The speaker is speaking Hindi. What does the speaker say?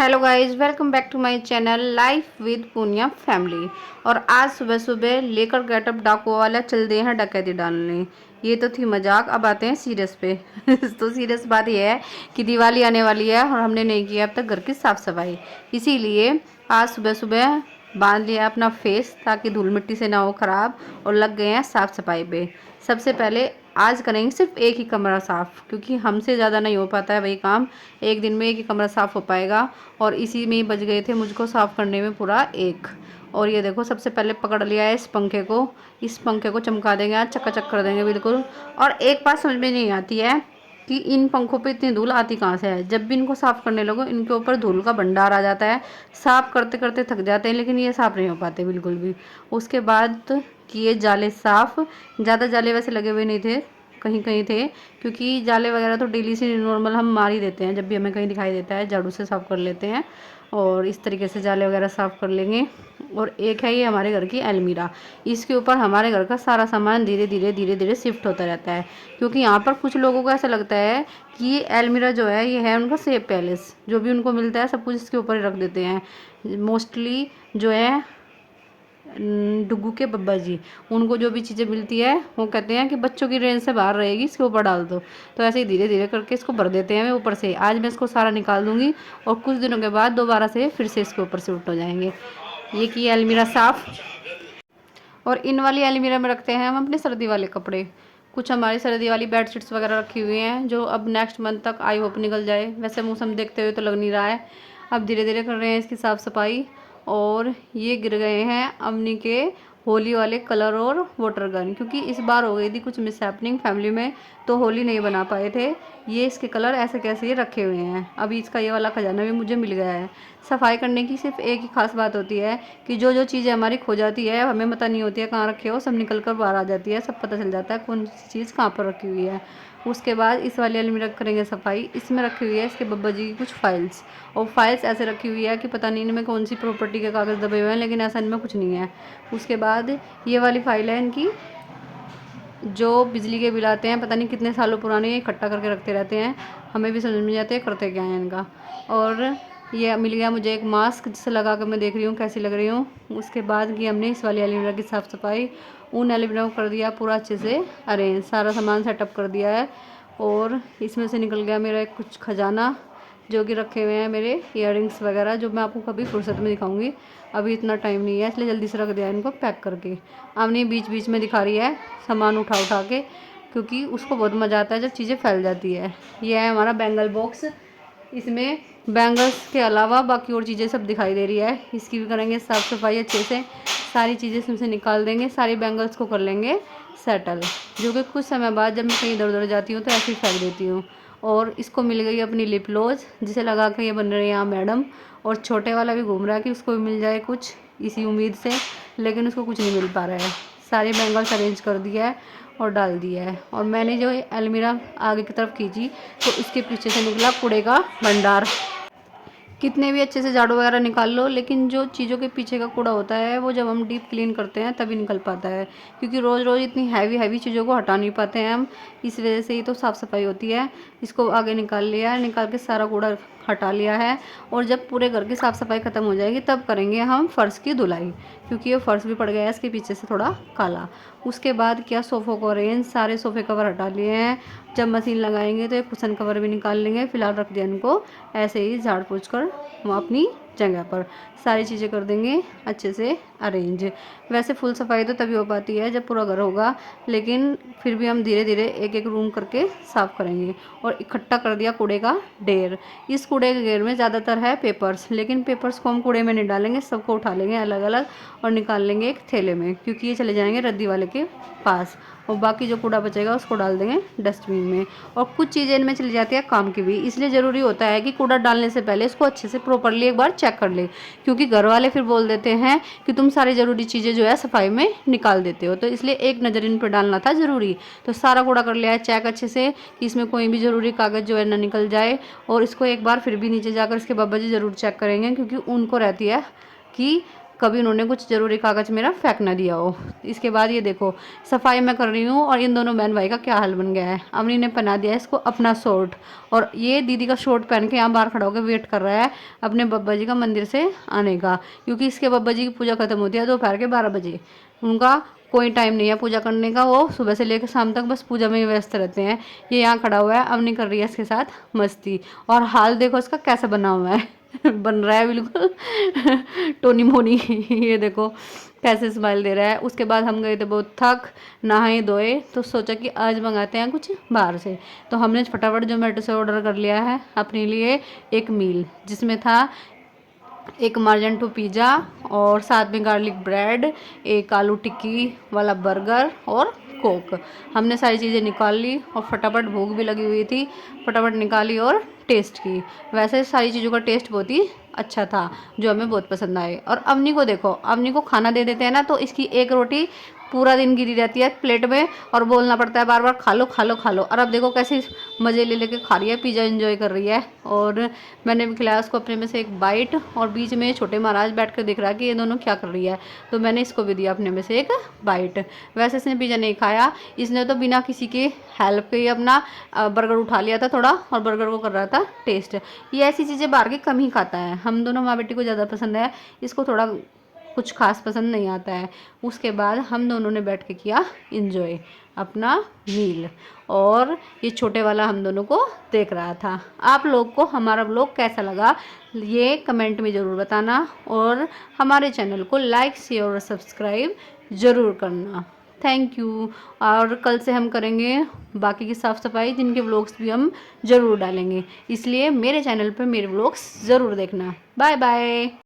Hello guys, welcome back to my channel life with Punia family. और आज सुबह सुबह लेकर गेटअप डाकू वाला चल दिए हैं डकैती डालने। ये तो थी मजाक, अब आते हैं सीरियस पे। तो सीरियस बात यह है कि दिवाली आने वाली है और हमने नहीं किया अब तक घर की साफ़ सफाई। इसीलिए आज सुबह सुबह बांध लिया अपना फेस ताकि धूल मिट्टी से ना हो ख़राब, और लग गए हैं साफ़ सफाई पे। सबसे पहले आज करेंगे सिर्फ एक ही कमरा साफ़, क्योंकि हमसे ज़्यादा नहीं हो पाता है वही काम। एक दिन में एक ही कमरा साफ़ हो पाएगा और इसी में ही बच गए थे मुझको साफ़ करने में पूरा एक। और ये देखो, सबसे पहले पकड़ लिया है इस पंखे को चमका देंगे, आज चकाचक कर देंगे बिल्कुल। और एक बात समझ में नहीं आती है कि इन पंखों पे इतनी धूल आती कहाँ से है। जब भी इनको साफ़ करने लगो इनके ऊपर धूल का भंडार आ जाता है। साफ़ करते करते थक जाते हैं, लेकिन ये साफ़ नहीं हो पाते बिल्कुल भी। उसके बाद किए जाले साफ़। ज़्यादा जाले वैसे लगे हुए नहीं थे, कहीं कहीं थे, क्योंकि जाले वगैरह तो डेली से नॉर्मल हम मार ही देते हैं। जब भी हमें कहीं दिखाई देता है झाड़ू से साफ़ कर लेते हैं, और इस तरीके से जाले वगैरह साफ़ कर लेंगे। और एक है ये हमारे घर की अलमीरा, इसके ऊपर हमारे घर का सारा सामान धीरे धीरे शिफ्ट होता रहता है। क्योंकि यहाँ पर कुछ लोगों को ऐसा लगता है कि ये अलमीरा जो है ये है उनका सेफ पैलेस, जो भी उनको मिलता है सब कुछ इसके ऊपर ही रख देते हैं। मोस्टली जो है डुग्गू के बब्बा जी, उनको जो भी चीज़ें मिलती है वो कहते हैं कि बच्चों की रेंज से बाहर रहेगी, इसके ऊपर डाल दो। तो ऐसे ही धीरे धीरे करके इसको भर देते हैं मैं ऊपर से। आज मैं इसको सारा निकाल दूंगी और कुछ दिनों के बाद दोबारा से फिर से इसके ऊपर से उठ हो जाएंगे। ये की अलमीरा साफ़। और इन वाली अलमीरा में रखते हैं हम अपने सर्दी वाले कपड़े। कुछ हमारी सर्दी वाली बेडशीट्स वगैरह रखी हुई हैं जो अब नेक्स्ट मंथ तक आई होप निकल जाए। वैसे मौसम देखते हुए तो लग नहीं रहा है। अब धीरे धीरे कर रहे हैं इसकी साफ़ सफाई। और ये गिर गए हैं अम्मी के होली वाले कलर और वाटर गन, क्योंकि इस बार हो गई थी कुछ मिसहैपनिंग फैमिली में, तो होली नहीं बना पाए थे। ये इसके कलर ऐसे कैसे ये रखे हुए हैं। अभी इसका ये वाला खजाना भी मुझे मिल गया है। सफाई करने की सिर्फ एक ही खास बात होती है कि जो जो चीज़ें हमारी खो जाती है, हमें पता नहीं होती है कहाँ रखे हो, सब निकल कर बाहर आ जाती है, सब पता चल जाता है कौन सी चीज़ कहाँ पर रखी हुई है। उसके बाद इस वाली अलमीरा करेंगे सफाई। इसमें रखी हुई है इसके बब्बा जी की कुछ फाइल्स, और फाइल्स ऐसे रखी हुई है कि पता नहीं इनमें कौन सी प्रॉपर्टी के कागज़ दबे हुए हैं, लेकिन ऐसा इनमें कुछ नहीं है। उसके बाद ये वाली फाइल है इनकी, जो बिजली के बिल आते हैं, पता नहीं कितने सालों पुराने, इकट्ठा करके रखते रहते हैं। हमें भी समझ में नहीं आते करते क्या है इनका। और ये मिल गया मुझे एक मास्क, जिसे लगा कर मैं देख रही हूँ कैसी लग रही हूँ। उसके बाद कि हमने इस वाली अलमीरा की साफ़ सफाई, उन अलमीरा को कर दिया पूरा अच्छे से अरेंज, सारा सामान सेटअप कर दिया है। और इसमें से निकल गया मेरा एक कुछ खजाना, जो कि रखे हुए हैं मेरे इयररिंग्स वगैरह, जो मैं आपको कभी फुर्सत में दिखाऊंगी। अभी इतना टाइम नहीं है, इसलिए जल्दी से रख दिया इनको पैक करके। आमनी बीच बीच में दिखा रही है सामान उठा उठा के, क्योंकि उसको बहुत मज़ा आता है जब चीज़ें फैल जाती है। यह है हमारा बैंगल बॉक्स, इसमें बैंगल्स के अलावा बाकी और चीज़ें सब दिखाई दे रही है। इसकी भी करेंगे साफ़ सफाई अच्छे से, सारी चीज़ें इसमें से निकाल देंगे, सारी बैंगल्स को कर लेंगे सेटल, जो कि कुछ समय बाद जब मैं कहीं इधर उधर जाती हूँ तो ऐसे ही फेंक देती हूँ। और इसको मिल गई अपनी लिप ग्लोज, जिसे लगा के ये बन रही है यहाँ मैडम। और छोटे वाला भी घूम रहा है कि उसको भी मिल जाए कुछ इसी उम्मीद से, लेकिन उसको कुछ नहीं मिल पा रहा है। सारे बैंगल्स अरेंज कर दिया है और डाल दिया है। और मैंने जो अलमीरा आगे की तरफ खींची तो इसके पीछे से निकला कूड़े का भंडार। कितने भी अच्छे से झाड़ू वगैरह निकाल लो, लेकिन जो चीज़ों के पीछे का कूड़ा होता है वो जब हम डीप क्लीन करते हैं तभी निकल पाता है, क्योंकि रोज़ रोज़ इतनी हैवी हैवी चीज़ों को हटा नहीं पाते हैं हम। इस वजह से ही तो साफ़ सफाई होती है। इसको आगे निकाल लिया है, निकाल के सारा कूड़ा हटा लिया है। और जब पूरे घर की साफ़ सफाई ख़त्म हो जाएगी तब करेंगे हम फ़र्श की धुलाई, क्योंकि ये फ़र्श भी पड़ गया है इसके पीछे से थोड़ा काला। उसके बाद क्या, सोफ़ों को अरेंज, सारे सोफ़े कवर हटा लिए हैं। जब मशीन लगाएंगे तो एक कुशन कवर भी निकाल लेंगे। फिलहाल रख दिया इनको ऐसे ही झाड़ पोंछ कर हम अपनी जगह पर। सारी चीज़ें कर देंगे अच्छे से अरेंज। वैसे फुल सफाई तो तभी हो पाती है जब पूरा घर होगा, लेकिन फिर भी हम धीरे धीरे एक एक रूम करके साफ़ करेंगे। और इकट्ठा कर दिया कूड़े का ढेर। इस कूड़े के ढेर में ज़्यादातर है पेपर्स, लेकिन पेपर्स को हम कूड़े में नहीं डालेंगे, सबको उठा लेंगे अलग अलग और निकाल लेंगे एक थैले में, क्योंकि ये चले जाएंगे रद्दी वाले के पास। और बाकी जो कूड़ा बचेगा उसको डाल देंगे डस्टबिन में। और कुछ चीज़ें इनमें चली जाती है काम की भी, इसलिए ज़रूरी होता है कि कूड़ा डालने से पहले इसको अच्छे से प्रॉपरली एक बार चेक कर ले, क्योंकि घर वाले फिर बोल देते हैं कि तुम सारी ज़रूरी चीज़ें जो है सफाई में निकाल देते हो। तो इसलिए एक नज़र इन पर डालना था ज़रूरी। तो सारा कूड़ा कर लिया है चेक अच्छे से, कि इसमें कोई भी ज़रूरी कागज़ जो है ना निकल जाए। और इसको एक बार फिर भी नीचे जाकर इसके बाबा जी ज़रूर चेक करेंगे, क्योंकि उनको रहती है कि कभी उन्होंने कुछ ज़रूरी कागज़ मेरा फेंक ना दिया हो। इसके बाद ये देखो सफाई मैं कर रही हूँ और इन दोनों बहन भाई का क्या हाल बन गया है। अवनी ने पहना दिया है इसको अपना शॉर्ट और ये दीदी का शॉर्ट पहन के यहाँ बाहर खड़ा होकर वेट कर रहा है अपने बब्बा जी का मंदिर से आने का, क्योंकि इसके बब्बा जी की पूजा खत्म होती है दोपहर के 12 बजे। उनका कोई टाइम नहीं है पूजा करने का, वो सुबह से लेकर शाम तक बस पूजा में ही व्यस्त रहते हैं। ये यहाँ खड़ा हुआ है, अवनी कर रही है इसके साथ मस्ती और हाल देखो इसका कैसा बना हुआ है बन रहा है बिल्कुल टोनी मोनी ये देखो कैसे स्माइल दे रहा है। उसके बाद हम गए थे बहुत थक नहाए धोए, तो सोचा कि आज मंगाते हैं कुछ बाहर से, तो हमने फटाफट जोमेटो से ऑर्डर कर लिया है अपने लिए एक मील, जिसमें था एक मार्जेंटो पिज़्ज़ा और साथ में गार्लिक ब्रेड, एक आलू टिक्की वाला बर्गर और कोक। हमने सारी चीज़ें निकाल ली और फटाफट भूख भी लगी हुई थी, फटाफट निकाली और टेस्ट की। वैसे सारी चीज़ों का टेस्ट बहुत ही अच्छा था जो हमें बहुत पसंद आए। और अवनी को देखो, अवनी को खाना दे देते हैं ना तो इसकी एक रोटी पूरा दिन गिरी रहती है प्लेट में और बोलना पड़ता है बार बार खा लो खा लो खा लो। और अब देखो कैसे मज़े ले लेके खा रही है, पिज़्ज़ा एंजॉय कर रही है। और मैंने भी खिलाया उसको अपने में से एक बाइट और बीच में छोटे महाराज बैठ कर देख रहा है कि ये दोनों क्या कर रही है, तो मैंने इसको भी दिया अपने में से एक बाइट। वैसे इसने पिज़्ज़ा नहीं खाया, इसने तो बिना किसी के हेल्प के ही अपना बर्गर उठा लिया था थोड़ा और बर्गर को कर रहा था टेस्ट। ये ऐसी चीज़ें बाहर की कम ही खाता है, हम दोनों माँ बेटी को ज़्यादा पसंद है, इसको थोड़ा कुछ खास पसंद नहीं आता है। उसके बाद हम दोनों ने बैठ के किया इंजॉय अपना मील और ये छोटे वाला हम दोनों को देख रहा था। आप लोग को हमारा व्लॉग कैसा लगा ये कमेंट में ज़रूर बताना और हमारे चैनल को लाइक शेयर और सब्सक्राइब ज़रूर करना। Thank you. और कल से हम करेंगे बाकी की साफ़ सफाई, जिनके व्लॉग्स भी हम ज़रूर डालेंगे, इसलिए मेरे चैनल पर मेरे व्लॉग्स ज़रूर देखना। Bye bye.